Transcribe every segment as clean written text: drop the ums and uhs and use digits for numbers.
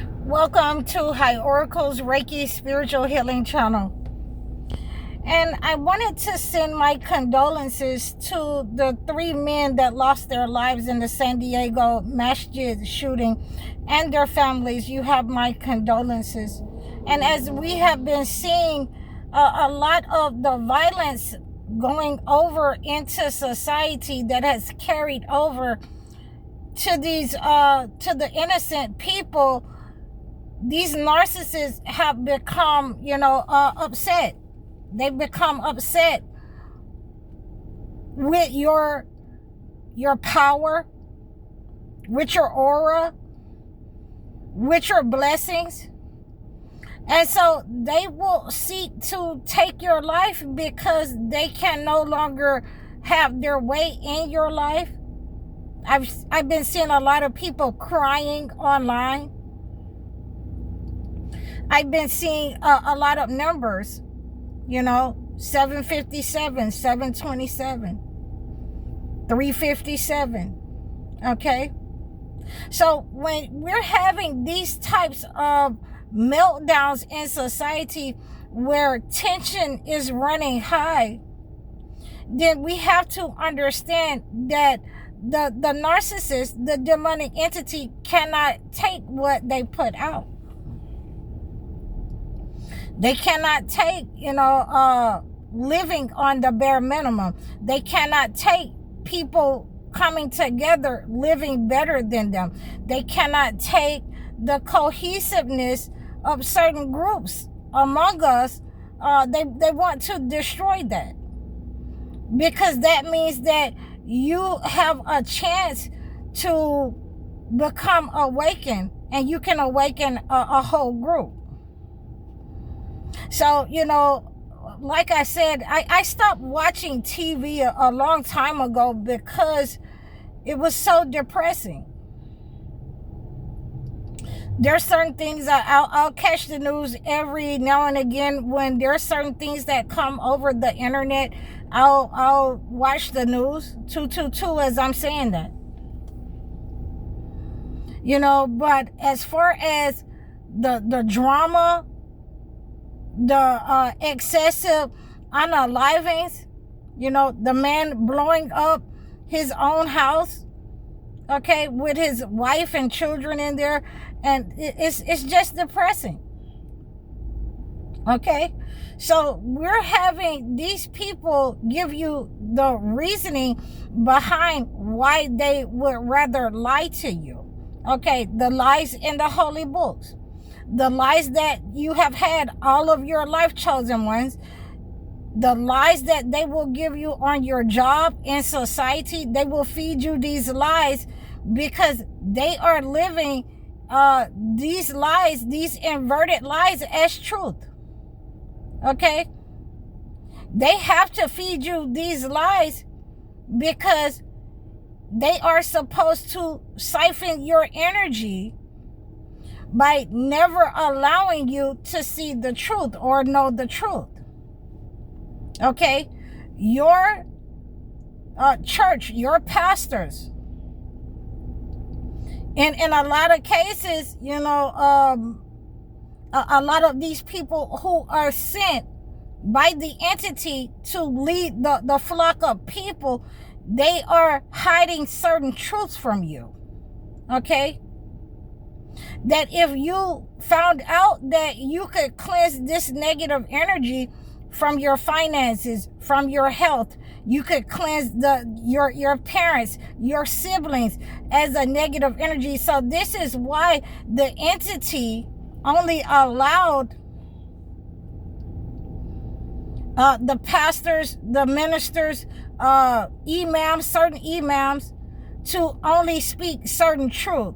Welcome to High Oracle's Reiki Spiritual Healing Channel. And I wanted to send my condolences to the 3 men that lost their lives in the San Diego masjid shooting and their families. You have my condolences. And as we have been seeing a lot of the violence going over into society that has carried over to these to the innocent people, these narcissists have become, upset. They've become upset with your power, with your aura, with your blessings. And so they will seek to take your life because they can no longer have their way in your life. I've been seeing a lot of people crying online. I've been seeing a lot of numbers, 757, 727, 357, okay? So when we're having these types of meltdowns in society where tension is running high, then we have to understand that the narcissist, the demonic entity, cannot take what they put out. They cannot take, living on the bare minimum. They cannot take people coming together, living better than them. They cannot take the cohesiveness of certain groups among us. They want to destroy that, because that means that you have a chance to become awakened, and you can awaken a whole group. So, like I said, I stopped watching TV a long time ago because it was so depressing. There are certain things I'll catch the news every now and again. When there are certain things that come over the internet, I'll watch the news 222 as I'm saying that. But as far as the drama, the excessive unalivings, the man blowing up his own house, okay, with his wife and children in there, and it's just depressing. Okay, so we're having these people give you the reasoning behind why they would rather lie to you. Okay, the lies in the holy books, the lies that you have had all of your life, chosen ones, the lies that they will give you on your job in society. They will feed you these lies because they are living these lies, these inverted lies, as truth. Okay, they have to feed you these lies because they are supposed to siphon your energy by never allowing you to see the truth or know the truth. Okay, your church, your pastors, in a lot of cases, a lot of these people who are sent by the entity to lead the flock of people, they are hiding certain truths from you. Okay, that if you found out that you could cleanse this negative energy from your finances, from your health, you could cleanse your parents, your siblings as a negative energy. So this is why the entity only allowed the pastors, the ministers, imams, certain imams, to only speak certain truth.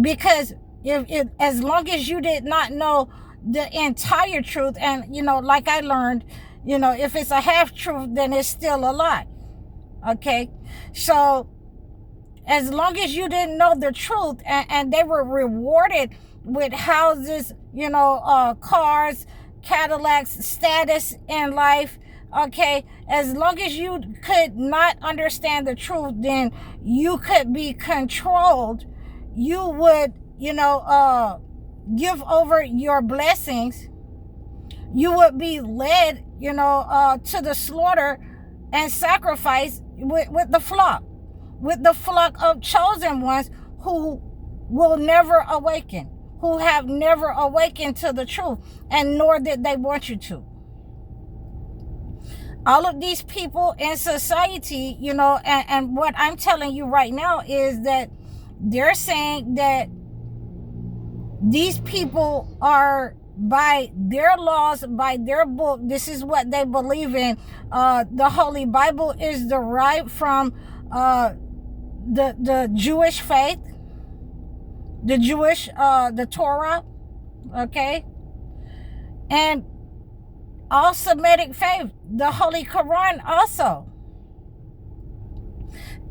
Because if as long as you did not know the entire truth, and like I learned, if it's a half truth, then it's still a lie. Okay, so as long as you didn't know the truth, and they were rewarded with houses, cars, Cadillacs, status in life, okay, as long as you could not understand the truth, then you could be controlled you would, give over your blessings, you would be led, to the slaughter and sacrifice with the flock of chosen ones who will never awaken, who have never awakened to the truth, and nor did they want you to. All of these people in society, and what I'm telling you right now is that they're saying that these people are, by their laws, by their book, this is what they believe in. The Holy Bible is derived from the Jewish faith, the Torah, okay? And all Semitic faith, the Holy Quran also.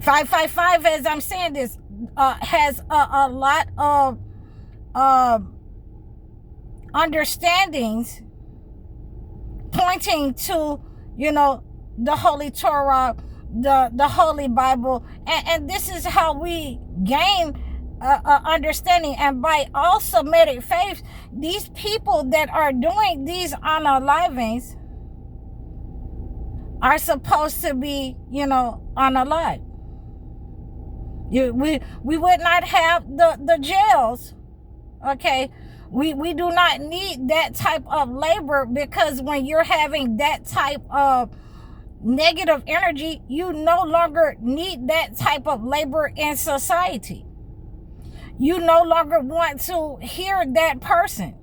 555, as I'm saying this, has a lot of understandings pointing to, the Holy Torah, the Holy Bible, and this is how we gain understanding. And by all Semitic faiths, these people that are doing these unalivings are supposed to be, unalive. We would not have the jails, okay? We do not need that type of labor, because when you're having that type of negative energy, you no longer need that type of labor in society. You no longer want to hear that person.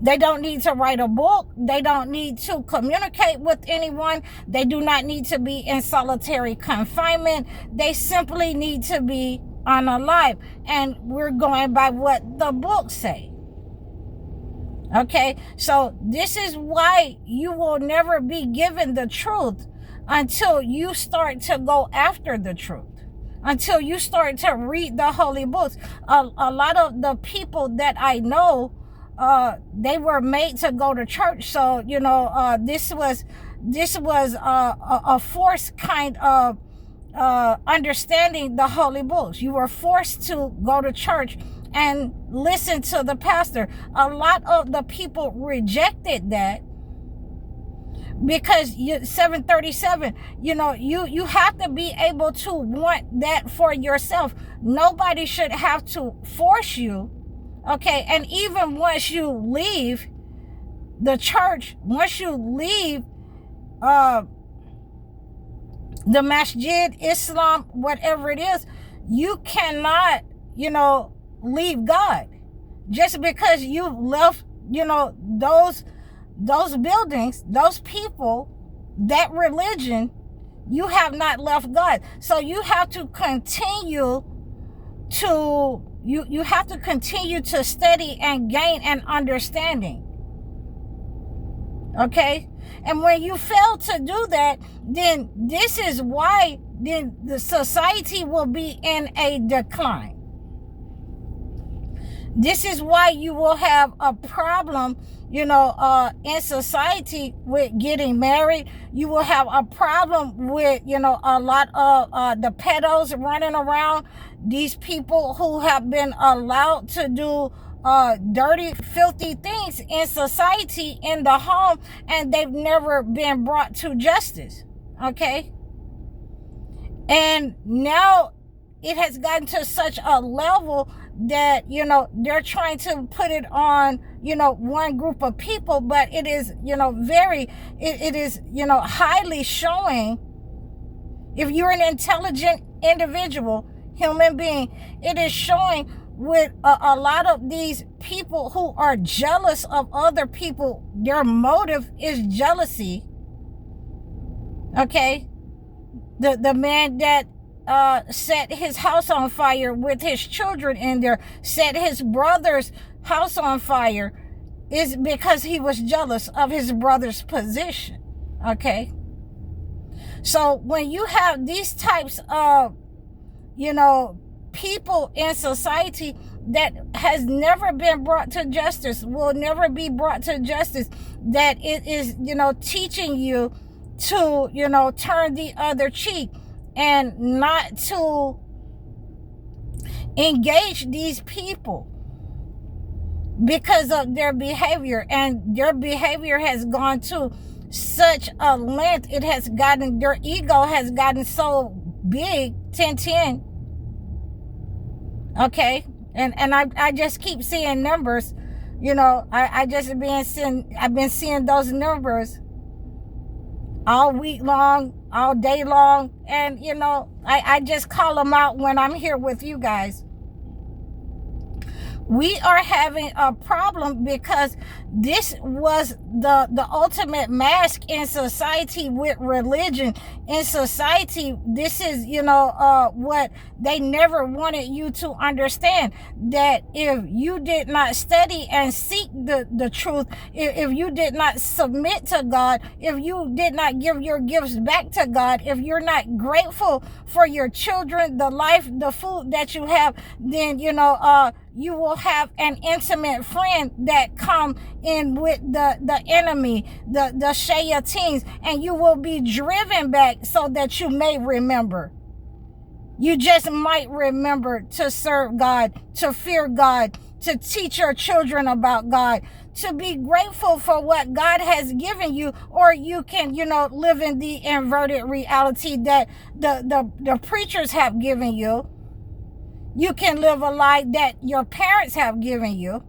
They don't need to write a book. They don't need to communicate with anyone. They do not need to be in solitary confinement. They simply need to be unalive. And we're going by what the books say. Okay, so this is why you will never be given the truth until you start to go after the truth, until you start to read the holy books. A lot of the people that I know, they were made to go to church. So, this was a forced kind of understanding the holy books. You were forced to go to church and listen to the pastor. A lot of the people rejected that, because 737, you have to be able to want that for yourself. Nobody should have to force you, okay? And even once you leave the church, once you leave the masjid, Islam, whatever it is, you cannot, leave God. Just because you left, those buildings, those people, that religion, you have not left God. So you have to continue to, you have to continue to study and gain an understanding. Okay? And when you fail to do that, then this is why then the society will be in a decline. This is why you will have a problem, in society with getting married. You will have a problem with, a lot of the pedos running around. These people who have been allowed to do dirty, filthy things in society, in the home, and they've never been brought to justice. Okay? And now it has gotten to such a level that, they're trying to put it on, one group of people, but it is, it is, highly showing, if you're an intelligent individual, human being, it is showing with a lot of these people who are jealous of other people. Their motive is jealousy. Okay? The man that set his house on fire with his children in there, set his brother's house on fire, is because he was jealous of his brother's position. Okay? So when you have these types of, people in society that has never been brought to justice, will never be brought to justice, that it is, teaching you to, turn the other cheek, and not to engage these people because of their behavior, and their behavior has gone to such a length. It has gotten, their ego has gotten so big, 10. Okay, and I just keep seeing numbers. I've been seeing those numbers all week long, all day long, and I just call them out when I'm here with you guys. We are having a problem because this was the ultimate mask in society with religion. In society, this is, what they never wanted you to understand, that if you did not study and seek the truth, if you did not submit to God, if you did not give your gifts back to God, if you're not grateful for your children, the life, the food that you have, then, you will have an intimate friend that come in with the enemy, the shayateens, and you will be driven back so that you may remember. You just might remember to serve God, to fear God, to teach your children about God, to be grateful for what God has given you, or you can, live in the inverted reality that the preachers have given you. You can live a life that your parents have given you.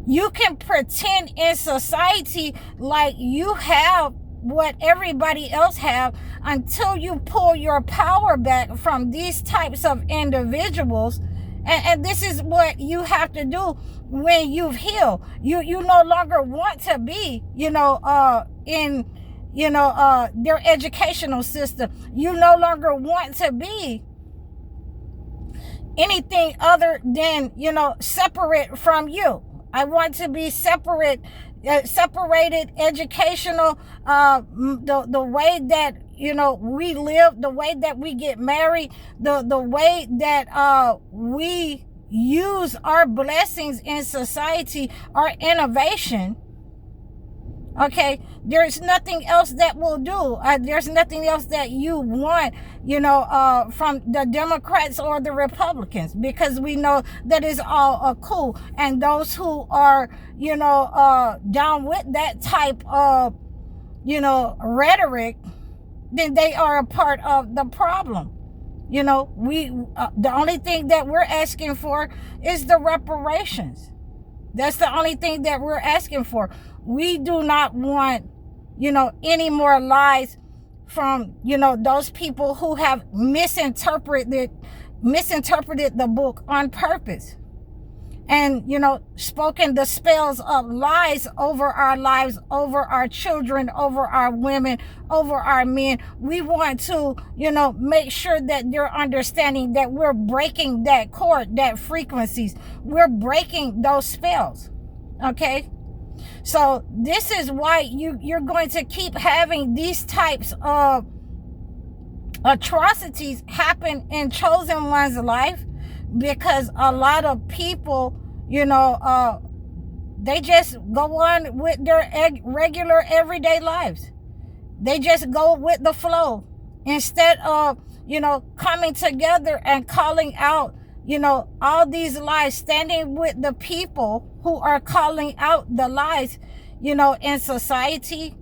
You can pretend in society like you have what everybody else have until you pull your power back from these types of individuals. And this is what you have to do when you've healed. You no longer want to be, in their educational system. You no longer want to be anything other than, separate from you. I want to be separated educational, the way that, we live, the way that we get married, the way that we use our blessings in society, our innovation. Okay, there's nothing else that will do. There's nothing else that you want, from the Democrats or the Republicans, because we know that is all cool. And those who are, down with that type of, rhetoric, then they are a part of the problem. The only thing that we're asking for is the reparations. That's the only thing that we're asking for. We do not want, any more lies from, those people who have misinterpreted the book on purpose. And, spoken the spells of lies over our lives, over our children, over our women, over our men. We want to, make sure that they're understanding that we're breaking that chord, that frequencies. We're breaking those spells. Okay? So this is why you're going to keep having these types of atrocities happen in chosen one's life, because a lot of people, they just go on with their regular everyday lives. They just go with the flow instead of, coming together and calling out, all these lies, standing with the people who are calling out the lies, in society.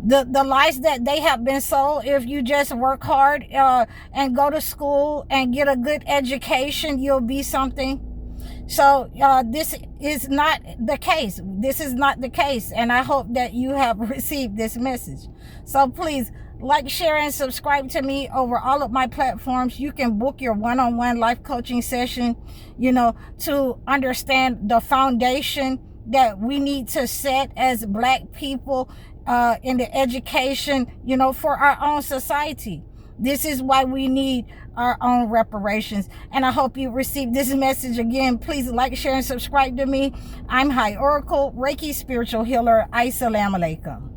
The lies that they have been sold. If you just work hard and go to school and get a good education, you'll be something. So this is not the case. This is not the case. And I hope that you have received this message. So please like, share, and subscribe to me over all of my platforms. You can book your one-on-one life coaching session, to understand the foundation that we need to set as Black people in the education, for our own society. This is why we need our own reparations. And I hope you receive this message. Again, please like, share, and subscribe to me. I'm High Oracle, Reiki spiritual healer. Assalamu alaikum.